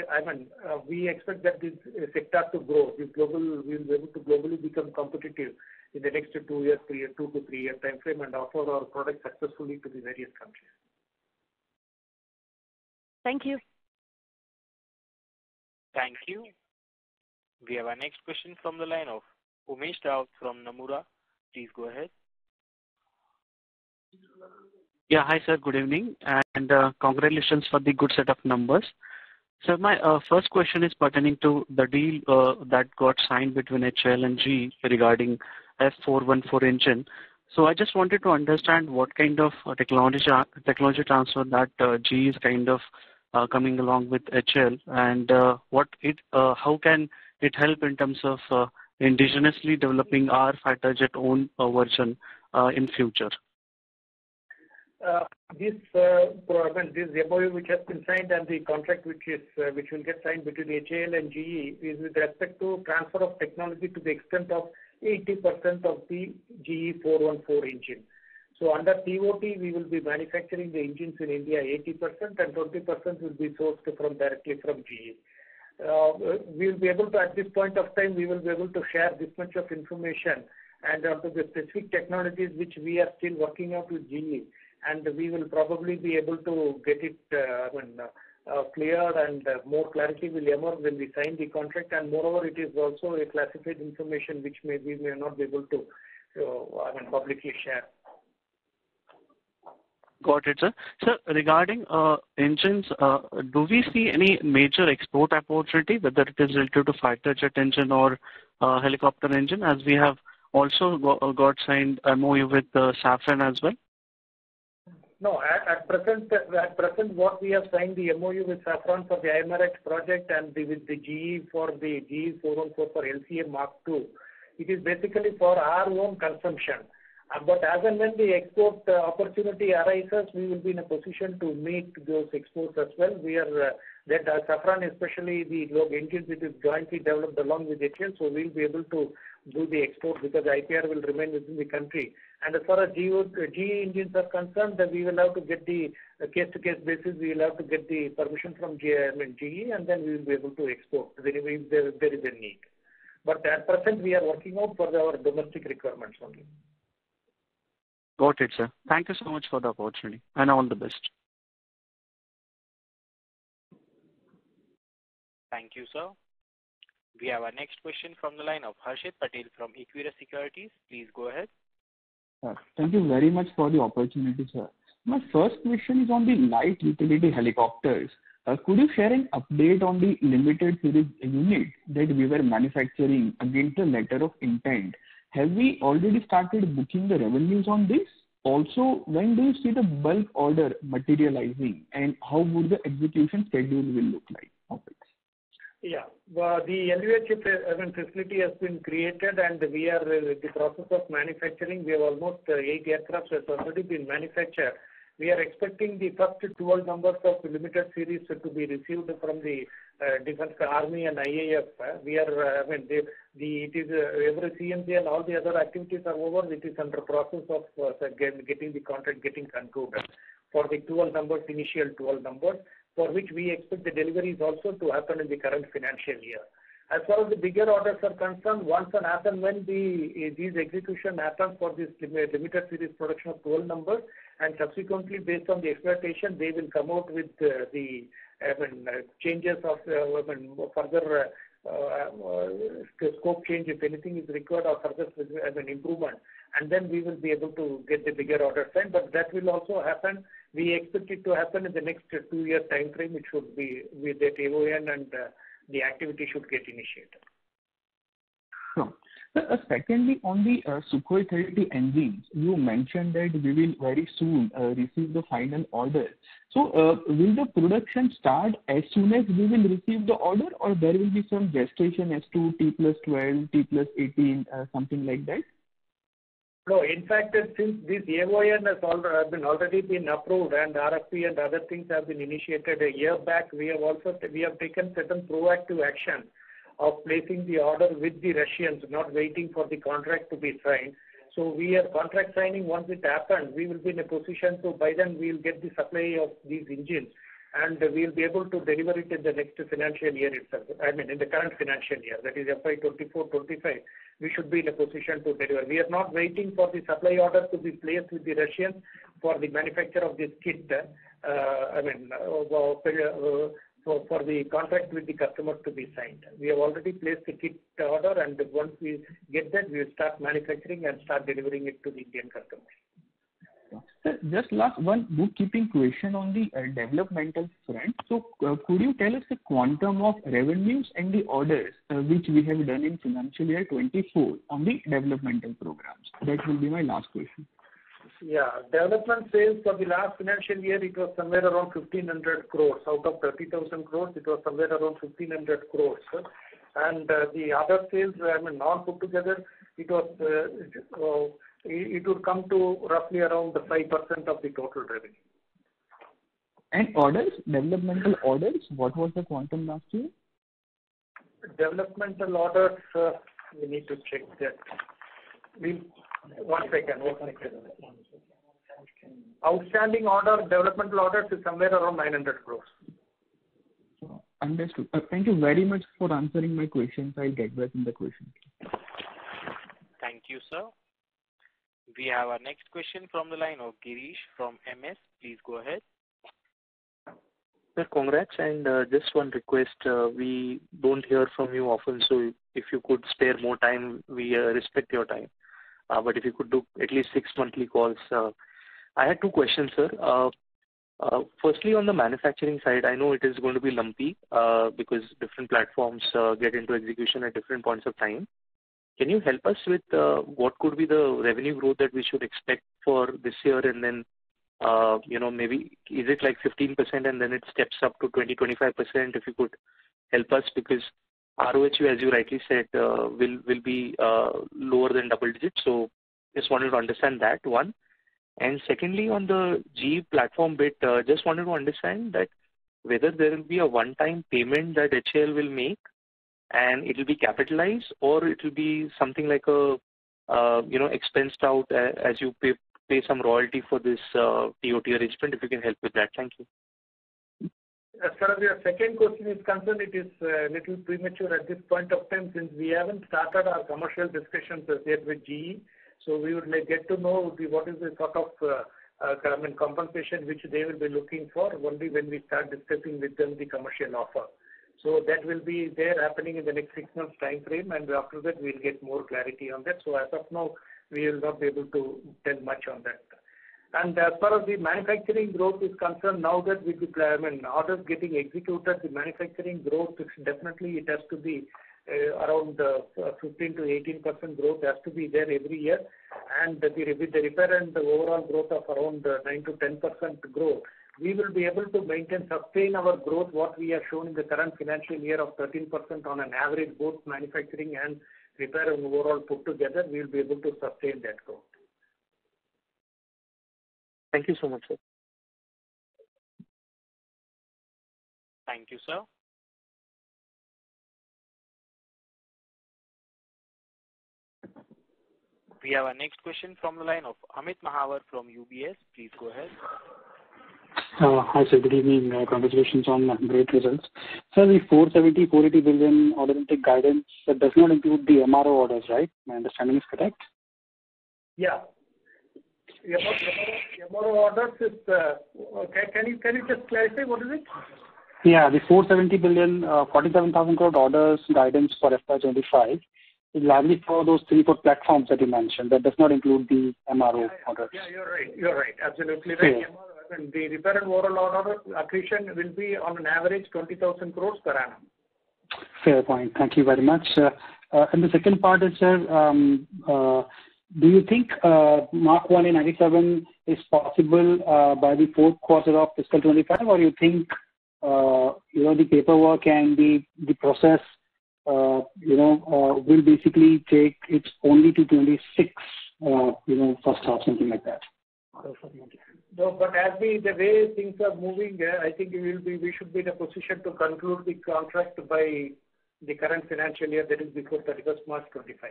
expect that this sector to grow, we will be able to globally become competitive in the next 2 to 3 year time frame and offer our products successfully to the various countries. Thank you. Thank you. We have our next question from the line of Umesh Rao from Nomura. Please go ahead. Yeah, hi sir, good evening, and congratulations for the good set of numbers. So my first question is pertaining to the deal that got signed between HAL and GE regarding F414 engine. So I just wanted to understand what kind of technology transfer that GE is kind of coming along with HAL, and how can it help in terms of indigenously developing our fighter jet own version in future? This MOU which has been signed and the contract which will get signed between HAL and GE is with respect to transfer of technology to the extent of 80% of the GE 414 engine. So under TOT, we will be manufacturing the engines in India 80% and 20% will be sourced directly from GE. We will be able to, at this point of time, we will be able to share this much of information and onto the specific technologies which we are still working out with GE, and we will probably be able to get it cleared, and more clarity will emerge when we sign the contract. And moreover, it is also a classified information which we may not be able to publicly share. Got it, sir. Sir, regarding engines, do we see any major export opportunity, whether it is related to fighter jet engine or helicopter engine, as we have also got signed MOU with Safran as well? No, at present, what we have signed the MOU with Safran for the IMRX project and with the GE for the GE 414 for LCA Mark II. It is basically for our own consumption. But as and when the export opportunity arises, we will be in a position to meet those exports as well. We are that Safran, especially the engines, it is jointly developed along with HL, so we'll be able to do the export because IPR will remain within the country. And as far as GE engines are concerned, we will have to get the case-to-case basis. We will have to get the permission from GE, and then we will be able to export if there is a need. But at present, we are working out for our domestic requirements only. Got it, sir. Thank you so much for the opportunity, and all the best. Thank you, sir. We have our next question from the line of Harshit Patel from Equirus Securities. Please go ahead. Thank you very much for the opportunity, sir. My first question is on the light utility helicopters. Could you share an update on the limited series unit that we were manufacturing against the letter of intent? Have we already started booking the revenues on this? Also, when do you see the bulk order materializing, and how would the execution schedule will look like? Yeah, the LUH facility has been created, and we are in the process of manufacturing. We have almost 8 aircrafts has already been manufactured. We are expecting the first 12 numbers of limited series to be received from the Defense Army and IAF. We are, it is every CMC and all the other activities are over. It is under process of getting the contract getting concluded for the 12 numbers, initial 12 numbers, for which we expect the deliveries also to happen in the current financial year. As far as the bigger orders are concerned, once and as and when these execution happens for this limited series production of 12 numbers, and subsequently based on the exploitation, they will come out with the changes of further scope change if anything is required, or further as an improvement, and then we will be able to get the bigger order signed. But that will also happen. We expect it to happen in the next 2-year time frame. It should be with that AON, and the activity should get initiated. Sure. Secondly, on the Sukhoi 30 engines, you mentioned that we will very soon receive the final order. So, will the production start as soon as we will receive the order, or there will be some gestation as to T+12, T+18, something like that? No, in fact, since this AON has already been approved and RFP and other things have been initiated a year back, we have taken certain proactive action of placing the order with the Russians, not waiting for the contract to be signed. So we are contract signing. Once it happens, we will be in a position to, by then we will get the supply of these engines, and we will be able to deliver it in the next financial year itself. In the current financial year, that is FY2024-25, we should be in a position to deliver. We are not waiting for the supply order to be placed with the Russians for the manufacture of this kit. For the contract with the customer to be signed. We have already placed the kit order, and once we get that, we will start manufacturing and start delivering it to the Indian customers. Sir, just last one bookkeeping question on the developmental front. So, could you tell us the quantum of revenues and the orders which we have done in financial year 24 on the developmental programs? That will be my last question. Yeah, development sales for the last financial year, it was somewhere around 1,500 crores. Out of 30,000 crores, it was somewhere around 1,500 crores. And the other sales, all put together, it would come to roughly around the 5% of the total revenue. And orders, developmental orders, what was the quantum last year? Developmental orders, we need to check that. One second. Outstanding order, developmental orders is somewhere around 900 crores. Understood. Thank you very much for answering my questions. I'll get back in the question. Thank you, sir. We have our next question from the line of Girish from MS. Please go ahead. Sir, congrats, and just one request. We don't hear from you often, so if you could spare more time, we respect your time. But if you could do at least 6 monthly calls. I had 2 questions, sir. Firstly, on the manufacturing side, I know it is going to be lumpy because different platforms get into execution at different points of time. Can you help us with what could be the revenue growth that we should expect for this year, and then maybe is it like 15% and then it steps up to 20-25%? If you could help us, because ROHU, as you rightly said, will be lower than double digits. So just wanted to understand that one. And secondly, on the G platform bit, just wanted to understand that whether there will be a one-time payment that HAL will make and it will be capitalized, or it will be something like a expensed out as you pay some royalty for this TOT arrangement. If you can help with that, thank you. As far as your second question is concerned, it is a little premature at this point of time, since we haven't started our commercial discussions as yet with GE. So we would get to know what is the sort of compensation which they will be looking for only when we start discussing with them the commercial offer. So that will be there happening in the next 6 months time frame, and after that we'll get more clarity on that. So as of now, we will not be able to tell much on that. And as far as the manufacturing growth is concerned, now that with the orders getting executed, the manufacturing growth definitely it has to be around 15 to 18% growth has to be there every year, and with the repair and the overall growth of around 9 to 10% growth, we will be able to sustain our growth what we have shown in the current financial year of 13% on an average, both manufacturing and repair and overall put together. We will be able to sustain that growth. Thank you so much, sir. Thank you, sir. We have our next question from the line of Amit Mahawar from UBS. Please go ahead. Hi, sir. Good evening. Congratulations on great results. Sir, the 480 billion order intake guidance that does not include the MRO orders, right? My understanding is correct? Yeah. MRO orders is, can you just clarify what is it? Yeah, the 470 billion, 47,000 crore orders guidance for FY25 is largely for those 3-4 platforms that you mentioned. That does not include the MRO orders. Yeah, you're right. Absolutely right. Yeah. The repair and overall order accretion will be on an average 20,000 crores per annum. Fair point. Thank you very much. And the second part is, sir, do you think Mark 1 in 97 is possible by the fourth quarter of fiscal 25, or you think the paperwork and the process will basically take it only to 26 first half, something like that? No, but the way things are moving, I think we should be in a position to conclude the contract by the current financial year, that is before 31st March 25.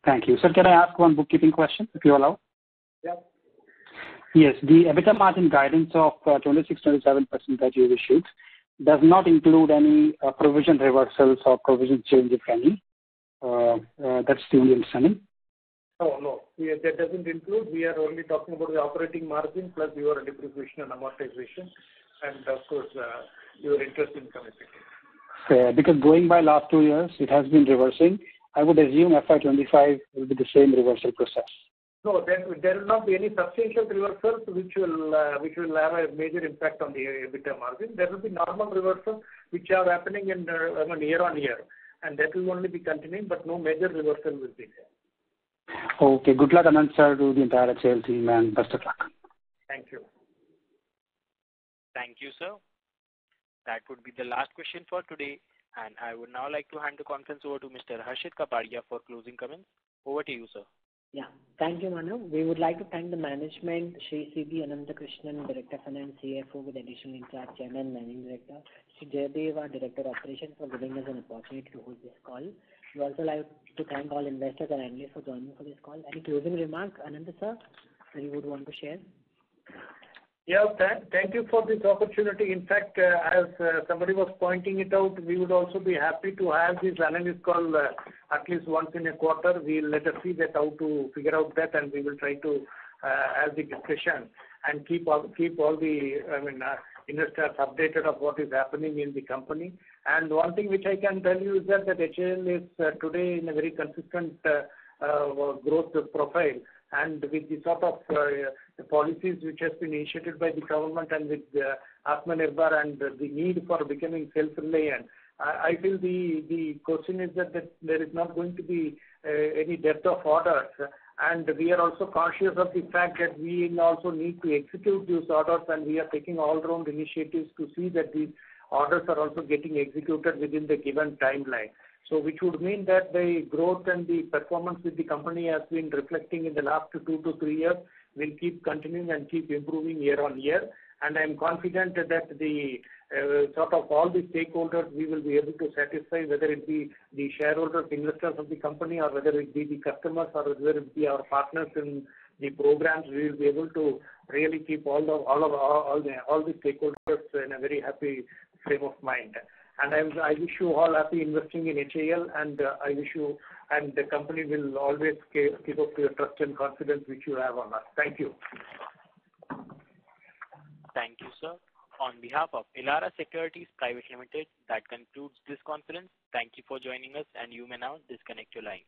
Thank you. Sir, can I ask one bookkeeping question, if you allow? Yeah. Yes, the EBITDA margin guidance of 26-27% that you issued does not include any provision reversals or provision change, if any. That's the only understanding. Oh, no. That doesn't include. We are only talking about the operating margin plus your depreciation and amortization, and of course, your interest income. Fair. Because going by last 2 years, it has been reversing. I would assume FY25 will be the same reversal process. No, there will not be any substantial reversals which will have a major impact on the EBITDA margin. There will be normal reversals which are happening in year on year, and that will only be continuing, but no major reversal will be there. Okay. Good luck, Anand sir, to the entire HAL team, and best of luck. Thank you. Thank you, sir. That would be the last question for today, and I would now like to hand the conference over to Mr. Harshit Kapadia for closing comments. Over to you, sir. Yeah. Thank you, Manav. We would like to thank the management, Shri C.B. Anandakrishnan, Director Finance, CFO with additional in-charge Chairman, Managing Director, Shri Jaydev, our Director Operations, for giving us an opportunity to hold this call. We also like to thank all investors and analysts for joining for this call. Any closing remarks, Anand sir, that you would want to share? Yeah, thank you for this opportunity. In fact, as somebody was pointing it out, we would also be happy to have this analyst call at least once in a quarter. We'll let us see that how to figure out that, and we will try to have the discussion and keep all the investors updated of what is happening in the company. And one thing which I can tell you is that HAL is today in a very consistent growth profile, and with the sort of the policies which has been initiated by the government, and with Atmanirbhar and the need for becoming self-reliant, I feel the question is that there is not going to be any depth of orders, and we are also conscious of the fact that we also need to execute these orders, and we are taking all-round initiatives to see that these orders are also getting executed within the given timeline. So which would mean that the growth and the performance with the company has been reflecting in the last 2 to 3 years will keep continuing and keep improving year on year. And I am confident that the sort of all the stakeholders we will be able to satisfy, whether it be the shareholders, investors of the company, or whether it be the customers, or whether it be our partners in the programs. We will be able to really keep all the stakeholders in a very happy frame of mind. And I wish you all happy investing in HAL, and I wish you and the company will always keep up to your trust and confidence which you have on us. Thank you. Thank you, sir. On behalf of Elara Securities Private Limited, that concludes this conference. Thank you for joining us, and you may now disconnect your line.